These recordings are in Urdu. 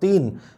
3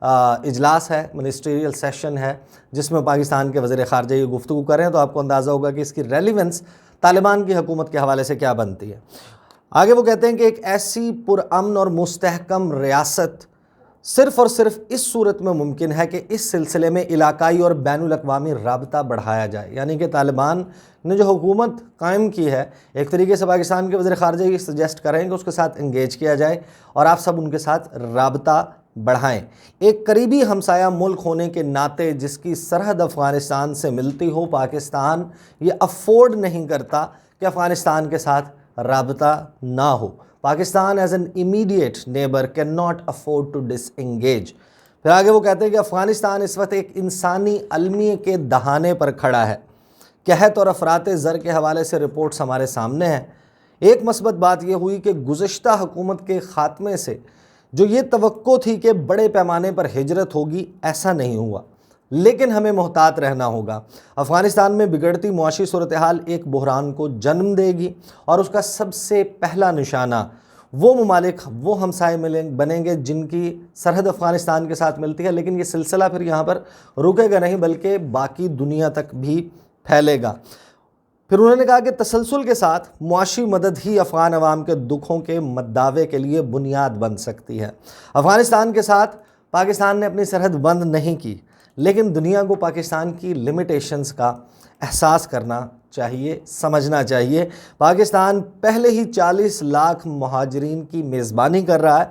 اجلاس ہے، منسٹریل سیشن ہے، جس میں پاکستان کے وزیر خارجہ یہ گفتگو کر رہے ہیں، تو آپ کو اندازہ ہوگا کہ اس کی ریلیونس طالبان کی حکومت کے حوالے سے کیا بنتی ہے۔ آگے وہ کہتے ہیں کہ ایک ایسی پرامن اور مستحکم ریاست صرف اور صرف اس صورت میں ممکن ہے کہ اس سلسلے میں علاقائی اور بین الاقوامی رابطہ بڑھایا جائے، یعنی کہ طالبان نے جو حکومت قائم کی ہے، ایک طریقے سے پاکستان کے وزیر خارجہ یہ سجیسٹ کریں کہ اس کے ساتھ انگیج کیا جائے اور آپ سب ان کے ساتھ رابطہ بڑھائیں۔ ایک قریبی ہمسایہ ملک ہونے کے ناطے جس کی سرحد افغانستان سے ملتی ہو، پاکستان یہ افورڈ نہیں کرتا کہ افغانستان کے ساتھ رابطہ نہ ہو۔ Pakistan as an immediate neighbour can not afford to disengage. پھر آگے وہ کہتے ہیں کہ افغانستان اس وقت ایک انسانی المیے کے دہانے پر کھڑا ہے۔ قحط اور افراط زر کے حوالے سے رپورٹس ہمارے سامنے ہیں۔ ایک مثبت بات یہ ہوئی کہ گزشتہ حکومت کے خاتمے سے جو یہ توقع تھی کہ بڑے پیمانے پر ہجرت ہوگی، ایسا نہیں ہوا، لیکن ہمیں محتاط رہنا ہوگا۔ افغانستان میں بگڑتی معاشی صورتحال ایک بحران کو جنم دے گی اور اس کا سب سے پہلا نشانہ وہ ممالک، وہ ہمسائے بنیں گے جن کی سرحد افغانستان کے ساتھ ملتی ہے، لیکن یہ سلسلہ پھر یہاں پر رکے گا نہیں بلکہ باقی دنیا تک بھی پھیلے گا۔ پھر انہوں نے کہا کہ تسلسل کے ساتھ معاشی مدد ہی افغان عوام کے دکھوں کے مداوے کے لیے بنیاد بن سکتی ہے۔ افغانستان کے ساتھ پاکستان نے اپنی سرحد بند نہیں کی، لیکن دنیا کو پاکستان کی لمیٹیشنز کا احساس کرنا چاہیے، سمجھنا چاہیے۔ پاکستان پہلے ہی 40 لاکھ مہاجرین کی میزبانی کر رہا ہے۔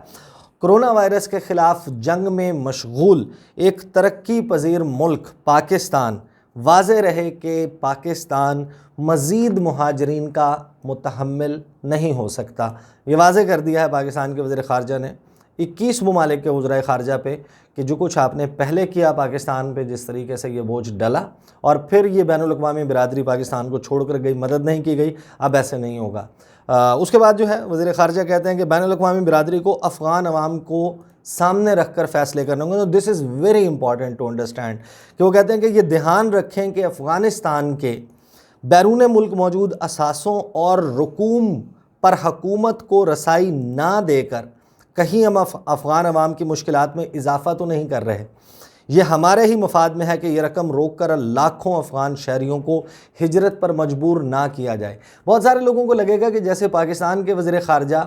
کرونا وائرس کے خلاف جنگ میں مشغول ایک ترقی پذیر ملک پاکستان واضح رہے کہ پاکستان مزید مہاجرین کا متحمل نہیں ہو سکتا۔ یہ واضح کر دیا ہے پاکستان کے وزیر خارجہ نے 21 ممالک کے وزرائے خارجہ پہ کہ جو کچھ آپ نے پہلے کیا پاکستان پہ، جس طریقے سے یہ بوجھ ڈلا اور پھر یہ بین الاقوامی برادری پاکستان کو چھوڑ کر گئی، مدد نہیں کی گئی، اب ایسے نہیں ہوگا۔ اس کے بعد جو ہے وزیر خارجہ کہتے ہیں کہ بین الاقوامی برادری کو افغان عوام کو سامنے رکھ کر فیصلے کرنے ہوں گے۔ تو this is very important to understand کہ وہ کہتے ہیں کہ یہ دھیان رکھیں کہ افغانستان کے بیرون ملک موجود اثاثوں اور رقوم پر حکومت کو رسائی نہ دے کر کہیں ہم افغان عوام کی مشکلات میں اضافہ تو نہیں کر رہے۔ یہ ہمارے ہی مفاد میں ہے کہ یہ رقم روک کر لاکھوں افغان شہریوں کو ہجرت پر مجبور نہ کیا جائے۔ بہت سارے لوگوں کو لگے گا کہ جیسے پاکستان کے وزیر خارجہ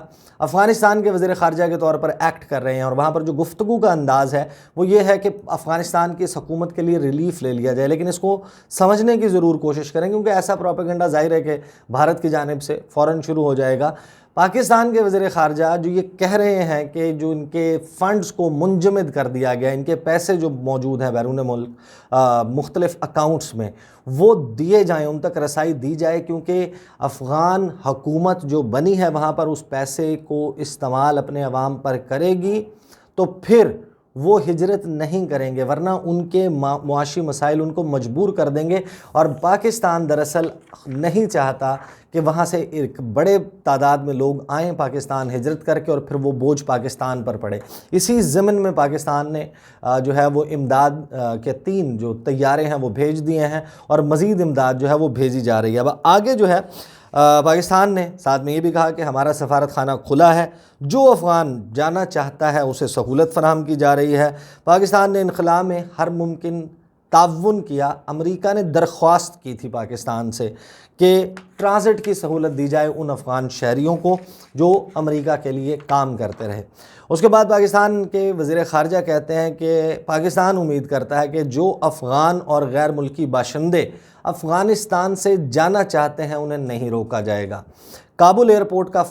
افغانستان کے وزیر خارجہ کے طور پر ایکٹ کر رہے ہیں اور وہاں پر جو گفتگو کا انداز ہے وہ یہ ہے کہ افغانستان کی اس حکومت کے لیے ریلیف لے لیا جائے، لیکن اس کو سمجھنے کی ضرور کوشش کریں، کیونکہ ایسا پروپیگنڈا ظاہر ہے کہ بھارت کی جانب سے فوراً شروع ہو جائے گا۔ پاکستان کے وزیر خارجہ جو یہ کہہ رہے ہیں کہ جو ان کے فنڈز کو منجمد کر دیا گیا، ان کے پیسے جو موجود ہیں بیرون ملک مختلف اکاؤنٹس میں، وہ دیے جائیں، ان تک رسائی دی جائے، کیونکہ افغان حکومت جو بنی ہے وہاں پر اس پیسے کو استعمال اپنے عوام پر کرے گی تو پھر وہ ہجرت نہیں کریں گے، ورنہ ان کے معاشی مسائل ان کو مجبور کر دیں گے۔ اور پاکستان دراصل نہیں چاہتا کہ وہاں سے ایک بڑے تعداد میں لوگ آئیں پاکستان ہجرت کر کے اور پھر وہ بوجھ پاکستان پر پڑے۔ اسی ضمن میں پاکستان نے جو ہے وہ امداد کے 3 جو طیارے ہیں وہ بھیج دیے ہیں اور مزید امداد جو ہے وہ بھیجی جا رہی ہے۔ اب آگے جو ہے پاکستان نے ساتھ میں یہ بھی کہا کہ ہمارا سفارت خانہ کھلا ہے، جو افغان جانا چاہتا ہے اسے سہولت فراہم کی جا رہی ہے۔ پاکستان نے انخلاء میں ہر ممکن تعاون کیا۔ امریکہ نے درخواست کی تھی پاکستان سے کہ ٹرانزٹ کی سہولت دی جائے ان افغان شہریوں کو جو امریکہ کے لیے کام کرتے رہے۔ اس کے بعد پاکستان کے وزیر خارجہ کہتے ہیں کہ پاکستان امید کرتا ہے کہ جو افغان اور غیر ملکی باشندے افغانستان سے جانا چاہتے ہیں انہیں نہیں روکا جائے گا۔ کابل ایئرپورٹ کا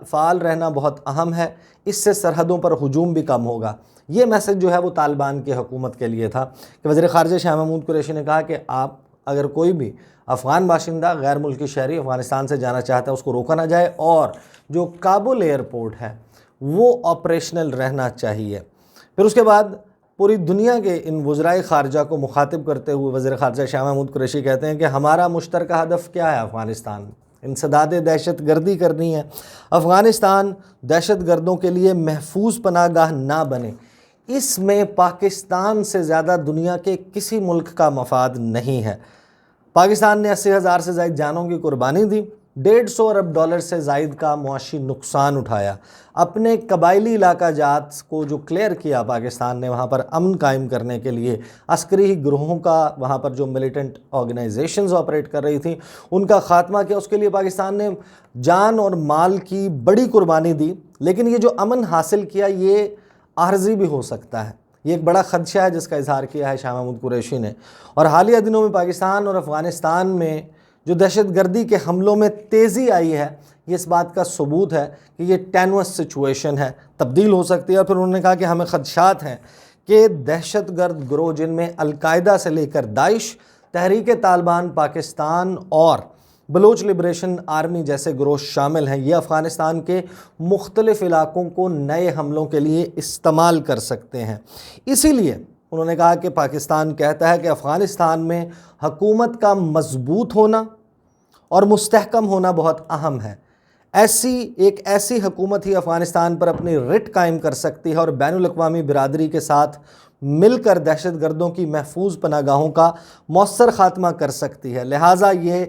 فعال رہنا بہت اہم ہے، اس سے سرحدوں پر ہجوم بھی کم ہوگا۔ یہ میسج جو ہے وہ طالبان کی حکومت کے لیے تھا کہ وزیر خارجہ شاہ محمود قریشی نے کہا کہ آپ اگر کوئی بھی افغان باشندہ غیر ملکی شہری افغانستان سے جانا چاہتا ہے اس کو روکا نہ جائے، اور جو کابل ایئرپورٹ ہے وہ آپریشنل رہنا چاہیے۔ پھر اس کے بعد پوری دنیا کے ان وزرائے خارجہ کو مخاطب کرتے ہوئے وزیر خارجہ شاہ محمود قریشی کہتے ہیں کہ ہمارا مشترکہ ہدف کیا ہے؟ افغانستان میں انسداد دہشت گردی کرنی ہے۔ افغانستان دہشت گردوں کے لیے محفوظ پناہ گاہ نہ بنے، اس میں پاکستان سے زیادہ دنیا کے کسی ملک کا مفاد نہیں ہے۔ پاکستان نے 80,000 سے زائد جانوں کی قربانی دی 150 ارب ڈالر سے زائد کا معاشی نقصان اٹھایا، اپنے قبائلی علاقہ جات کو جو کلیئر کیا پاکستان نے، وہاں پر امن قائم کرنے کے لیے عسکری گروہوں کا، وہاں پر جو ملیٹنٹ آرگنائزیشنز آپریٹ کر رہی تھیں ان کا خاتمہ کیا، اس کے لیے پاکستان نے جان اور مال کی بڑی قربانی دی۔ لیکن یہ جو امن حاصل کیا یہ عارضی بھی ہو سکتا ہے، یہ ایک بڑا خدشہ ہے جس کا اظہار کیا ہے شاہ محمود قریشی نے۔ اور حالیہ دنوں میں پاکستان اور افغانستان میں جو دہشت گردی کے حملوں میں تیزی آئی ہے، یہ اس بات کا ثبوت ہے کہ یہ ٹینوس سچویشن ہے، تبدیل ہو سکتی ہے۔ اور پھر انہوں نے کہا کہ ہمیں خدشات ہیں کہ دہشت گرد گروہ جن میں القاعدہ سے لے کر داعش، تحریک طالبان پاکستان اور بلوچ لبریشن آرمی جیسے گروہ شامل ہیں، یہ افغانستان کے مختلف علاقوں کو نئے حملوں کے لیے استعمال کر سکتے ہیں۔ اسی لیے انہوں نے کہا کہ پاکستان کہتا ہے کہ افغانستان میں حکومت کا مضبوط ہونا اور مستحکم ہونا بہت اہم ہے۔ ایک ایسی حکومت ہی افغانستان پر اپنی رٹ قائم کر سکتی ہے اور بین الاقوامی برادری کے ساتھ مل کر دہشت گردوں کی محفوظ پناہ گاہوں کا مؤثر خاتمہ کر سکتی ہے۔ لہٰذا یہ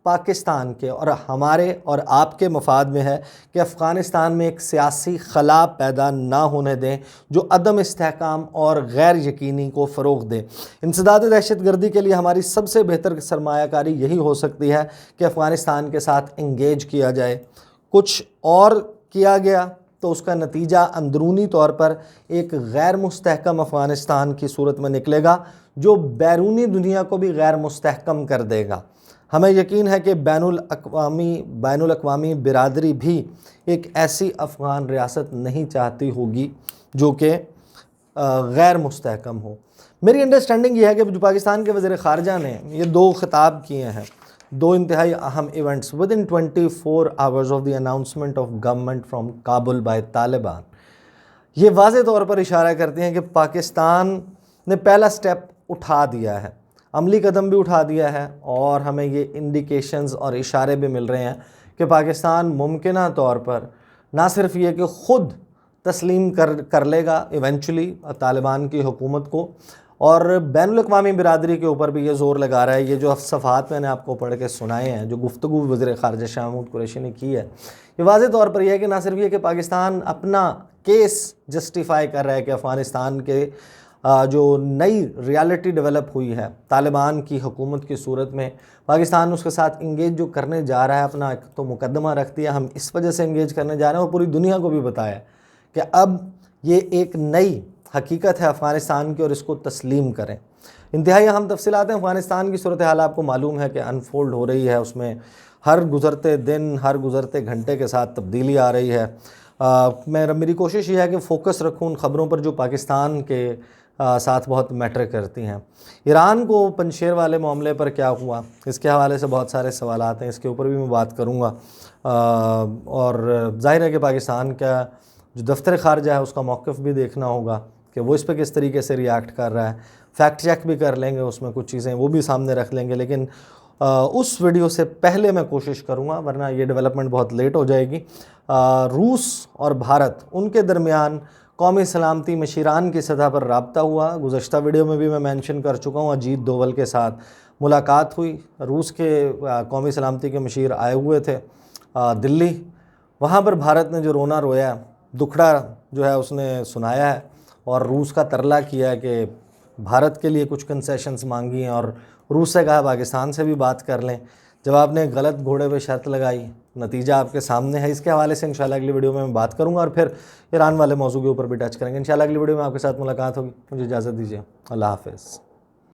پاکستان کے اور ہمارے اور آپ کے مفاد میں ہے کہ افغانستان میں ایک سیاسی خلا پیدا نہ ہونے دیں جو عدم استحکام اور غیر یقینی کو فروغ دے۔ انسداد دہشت گردی کے لیے ہماری سب سے بہتر سرمایہ کاری یہی ہو سکتی ہے کہ افغانستان کے ساتھ انگیج کیا جائے۔ کچھ اور کیا گیا تو اس کا نتیجہ اندرونی طور پر ایک غیر مستحکم افغانستان کی صورت میں نکلے گا جو بیرونی دنیا کو بھی غیر مستحکم کر دے گا۔ ہمیں یقین ہے کہ بین الاقوامی برادری بھی ایک ایسی افغان ریاست نہیں چاہتی ہوگی جو کہ غیر مستحکم ہو۔ میری انڈرسٹینڈنگ یہ ہے کہ جو پاکستان کے وزیر خارجہ نے یہ 2 خطاب کیے ہیں، 2 انتہائی اہم events within 24 hours of the announcement of government from Kabul by Taliban، یہ واضح طور پر اشارہ کرتے ہیں کہ پاکستان نے پہلا سٹیپ اٹھا دیا ہے، عملی قدم بھی اٹھا دیا ہے، اور ہمیں یہ انڈیکیشنز اور اشارے بھی مل رہے ہیں کہ پاکستان ممکنہ طور پر نہ صرف یہ کہ خود تسلیم کر لے گا ایونچولی طالبان کی حکومت کو، اور بین الاقوامی برادری کے اوپر بھی یہ زور لگا رہا ہے۔ یہ جو صفحات میں نے آپ کو پڑھ کے سنائے ہیں، جو گفتگو وزیر خارجہ شاہ محمود قریشی نے کی ہے، یہ واضح طور پر یہ ہے کہ نہ صرف یہ کہ پاکستان اپنا کیس جسٹیفائی کر رہا ہے کہ افغانستان کے جو نئی ریالٹی ڈیولپ ہوئی ہے طالبان کی حکومت کی صورت میں، پاکستان اس کے ساتھ انگیج جو کرنے جا رہا ہے، اپنا ایک تو مقدمہ رکھ دیا ہم اس وجہ سے انگیج کرنے جا رہے ہیں، اور پوری دنیا کو بھی بتایا کہ اب یہ ایک نئی حقیقت ہے افغانستان کی اور اس کو تسلیم کریں۔ انتہائی اہم تفصیلات ہیں افغانستان کی صورتحال آپ کو معلوم ہے کہ انفولڈ ہو رہی ہے، اس میں ہر گزرتے دن، ہر گزرتے گھنٹے کے ساتھ تبدیلی آ رہی ہے۔ میری کوشش یہ ہے کہ فوکس رکھوں ان خبروں پر جو پاکستان کے ساتھ بہت میٹر کرتی ہیں۔ ایران کو پنجشیر والے معاملے پر کیا ہوا، اس کے حوالے سے بہت سارے سوالات ہیں، اس کے اوپر بھی میں بات کروں گا، اور ظاہر ہے کہ پاکستان کا جو دفتر خارجہ ہے اس کا موقف بھی دیکھنا ہوگا کہ وہ اس پہ کس طریقے سے ریاکٹ کر رہا ہے۔ فیکٹ چیک بھی کر لیں گے، اس میں کچھ چیزیں وہ بھی سامنے رکھ لیں گے، لیکن اس ویڈیو سے پہلے میں کوشش کروں گا، ورنہ یہ ڈیولپمنٹ بہت لیٹ ہو جائے گی۔ روس اور بھارت، ان کے درمیان قومی سلامتی مشیران کی سطح پر رابطہ ہوا۔ گزشتہ ویڈیو میں بھی میں مینشن کر چکا ہوں، اجیت دوول کے ساتھ ملاقات ہوئی، روس کے قومی سلامتی کے مشیر آئے ہوئے تھے دلی، وہاں پر بھارت نے جو رونا رویا، دکھڑا جو ہے اس نے سنایا ہے، اور روس کا ترلا کیا ہے کہ بھارت کے لیے کچھ کنسیشنز مانگی ہیں، اور روس سے کہا پاکستان سے بھی بات کر لیں۔ جب آپ نے غلط گھوڑے پہ شرط لگائی، نتیجہ آپ کے سامنے ہے۔ اس کے حوالے سے انشاءاللہ اگلی ویڈیو میں بات کروں گا، اور پھر ایران والے موضوع کے اوپر بھی ٹچ کریں گے۔ انشاءاللہ اگلی ویڈیو میں آپ کے ساتھ ملاقات ہوگی۔ مجھے اجازت دیجیے، اللہ حافظ۔